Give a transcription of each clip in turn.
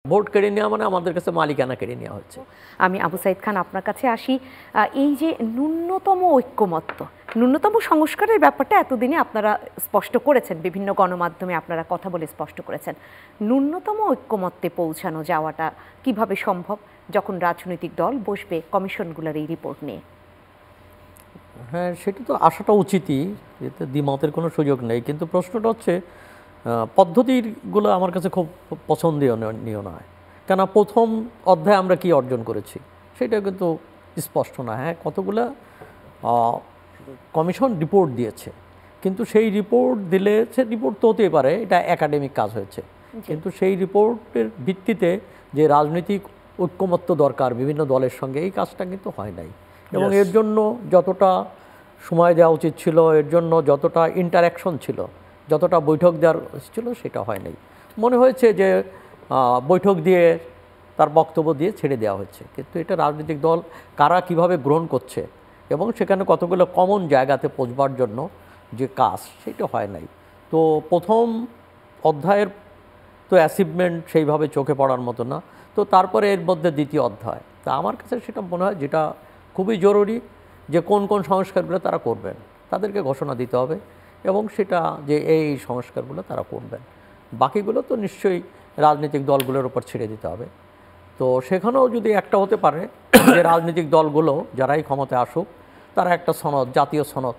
Vote কেড়ে নেওয়া মানে আমাদের কাছে মালিকানা কেড়ে নেওয়া হচ্ছে। আমি আবু সাইদ খান আপনার কাছে আসি। এই যে ন্যূনতম ঐক্যমত্য, ন্যূনতম সংস্কারের ব্যাপারটা এতদিনে আপনারা স্পষ্ট করেছেন, বিভিন্ন গণমাধ্যমে আপনারা কথা বলে স্পষ্ট করেছেন। ন্যূনতম ঐক্যমত্যে পৌঁছানো যাওয়াটা কিভাবে সম্ভব যখন রাজনৈতিক দল বসবে কমিশনগুলোর এই রিপোর্ট নিয়ে? হ্যাঁ, সেটা তো আসাটা উচিতই, এতে দ্বিমতের কোনো সুযোগ নেই। কিন্তু প্রশ্নটা হচ্ছে পদ্ধতিগুলো আমার কাছে খুব পছন্দনীয় নয়। কেন, প্রথম অধ্যায়ে আমরা কি অর্জন করেছি সেটা কিন্তু স্পষ্ট না। হ্যাঁ, কতগুলো কমিশন রিপোর্ট দিয়েছে, কিন্তু সেই রিপোর্ট দিলে সে রিপোর্ট তো হতেই পারে এটা একাডেমিক কাজ হয়েছে, কিন্তু সেই রিপোর্টের ভিত্তিতে যে রাজনৈতিক ঐক্যমত্য দরকার বিভিন্ন দলের সঙ্গে, এই কাজটা কিন্তু হয় নাই। এবং এর জন্য যতটা সময় দেওয়া উচিত ছিল, এর জন্য যতটা ইন্টারাকশন ছিল, যতটা বৈঠক দেওয়ার ছিল, সেটা হয় নাই। মনে হয়েছে যে বৈঠক দিয়ে তার বক্তব্য দিয়ে ছেড়ে দেওয়া হচ্ছে, কিন্তু এটা রাজনৈতিক দল কারা কিভাবে গ্রহণ করছে এবং সেখানে কতগুলো কমন জায়গাতে পৌঁছবার জন্য যে কাজ, সেটা হয় নাই। তো প্রথম অধ্যায়ের তো অ্যাচিভমেন্ট সেইভাবে চোখে পড়ার মতো না। তো তারপরে এর মধ্যে দ্বিতীয় অধ্যায়, তা আমার কাছে সেটা মনে হয় যেটা খুবই জরুরি, যে কোন কোন সংস্কারগুলো তারা করবেন তাদেরকে ঘোষণা দিতে হবে, এবং সেটা যে এই সংস্কারগুলো তারা করবেন, বাকিগুলো তো নিশ্চয়ই রাজনৈতিক দলগুলোর উপর ছেড়ে দিতে হবে। তো সেখানেও যদি একটা হতে পারে যে রাজনৈতিক দলগুলো যারাই ক্ষমতায় আসুক, তারা একটা সনদ, জাতীয় সনদ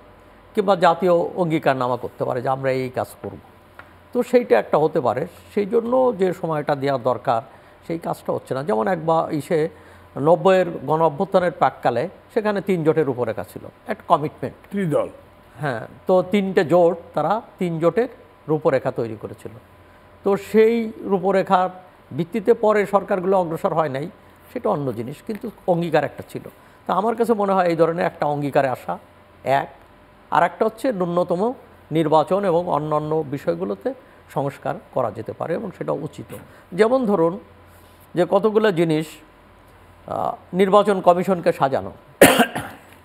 কিংবা জাতীয় অঙ্গীকারনামা করতে পারে যে আমরা এই কাজ করব। তো সেইটা একটা হতে পারে, সেই জন্য যে সময়টা দেওয়া দরকার সেই কাজটা হচ্ছে না। যেমন একবার 90-এর গণ অভ্যুত্থানের প্রাককালে সেখানে 3 জোটের রূপরেখা ছিল, একটা কমিটমেন্ট, ত্রিদল। হ্যাঁ, তো 3টে জোট, তারা 3 জোটের রূপরেখা তৈরি করেছিল। তো সেই রূপরেখার ভিত্তিতে পরে সরকারগুলো অগ্রসর হয় নাই, সেটা অন্য জিনিস, কিন্তু অঙ্গীকার একটা ছিল। তা আমার কাছে মনে হয় এই ধরনের একটা অঙ্গীকারে আসা এক, আর একটা হচ্ছে ন্যূনতম নির্বাচন এবং অন্যান্য বিষয়গুলোতে সংস্কার করা যেতে পারে এবং সেটা উচিত। যেমন ধরুন যে কতগুলো জিনিস, নির্বাচন কমিশনকে সাজানো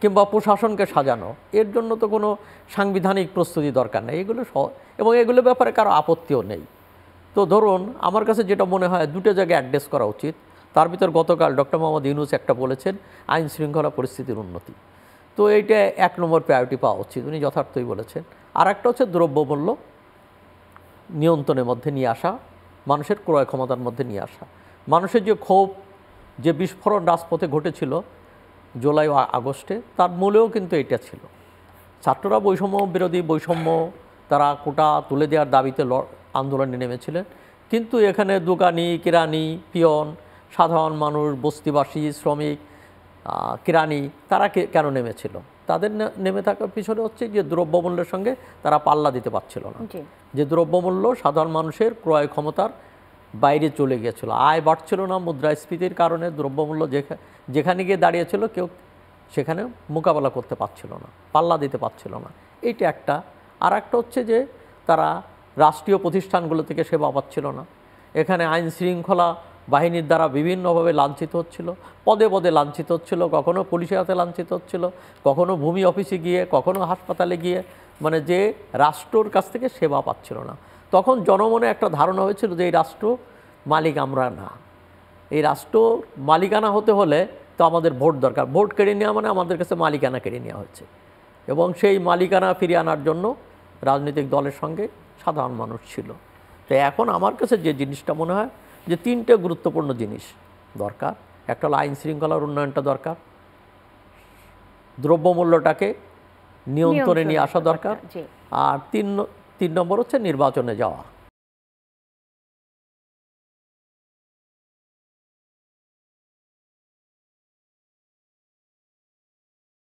কিংবা প্রশাসনকে সাজানো, এর জন্য তো কোনো সাংবিধানিক প্রস্তুতি দরকার নেই, এগুলো এবং এগুলো ব্যাপারে কারো আপত্তিও নেই। তো ধরুন আমার কাছে যেটা মনে হয় দুটো জায়গায় অ্যাড্রেস করা উচিত, তার ভিতর গতকাল ডক্টর মোহাম্মদ ইউনূস একটা বলেছেন, আইন শৃঙ্খলা পরিস্থিতির উন্নতি। তো এইটা 1 নম্বর প্রায়োরিটি পাওয়া উচিত, উনি যথার্থই বলেছেন। আর একটা হচ্ছে দ্রব্যমূল্য নিয়ন্ত্রণের মধ্যে নিয়ে আসা, মানুষের ক্রয় ক্ষমতার মধ্যে নিয়ে আসা। মানুষের যে ক্ষোভ, যে বিস্ফোরণ রাজপথে ঘটেছিল জুলাই ও আগস্টে, তার মূলেও কিন্তু এটা ছিল। ছাত্ররা বৈষম্য বিরোধী, বৈষম্য তারা কোটা তুলে দেওয়ার দাবিতে আন্দোলনে নেমেছিলেন, কিন্তু এখানে দোকানি, কিরানি, পিয়ন, সাধারণ মানুষ, বস্তিবাসী, শ্রমিক, কিরানি, তারা কেন নেমেছিল? তাদের নেমে থাকার পিছনে হচ্ছে যে দ্রব্যমূল্যের সঙ্গে তারা পাল্লা দিতে পারছিল না, যে দ্রব্যমূল্য সাধারণ মানুষের ক্রয় ক্ষমতার বাইরে চলে গিয়েছিল, আয় বাড়ছিল না, মুদ্রাস্ফীতির কারণে দ্রব্যমূল্য যেখানে গিয়ে দাঁড়িয়েছিল কেউ সেখানে মোকাবেলা করতে পারছিল না, পাল্লা দিতে পারছিল না, এইটা একটা। আর একটা হচ্ছে যে তারা রাষ্ট্রীয় প্রতিষ্ঠানগুলো থেকে সেবা পাচ্ছিল না, এখানে আইন শৃঙ্খলা বাহিনীর দ্বারা বিভিন্নভাবে লাঞ্ছিত হচ্ছিল, পদে পদে লাঞ্ছিত হচ্ছিল, কখনো পুলিশের হাতে লাঞ্ছিত হচ্ছিল, কখনো ভূমি অফিসে গিয়ে, কখনো হাসপাতালে গিয়ে, মানে যে রাষ্ট্রর কাছ থেকে সেবা পাচ্ছিল না। তখন জনমনে একটা ধারণা হয়েছিল যে এই রাষ্ট্র মালিক আমরা না, এই রাষ্ট্র মালিকানা হতে হলে তো আমাদের ভোট দরকার, ভোট কেড়ে নেওয়া মানে আমাদের কাছে মালিকানা কেড়ে নেওয়া হচ্ছে। এবং সেই মালিকানা ফিরিয়ে আনার জন্য রাজনৈতিক দলের সঙ্গে সাধারণ মানুষ ছিল। তো এখন আমার কাছে যে জিনিসটা মনে হয় যে 3টে গুরুত্বপূর্ণ জিনিস দরকার, একটা হলো আইন শৃঙ্খলার উন্নয়নটা দরকার, দ্রব্যমূল্যটাকে নিয়ন্ত্রণে নিয়ে আসা দরকার, আর 3 নম্বর হচ্ছে নির্বাচনে যাওয়া।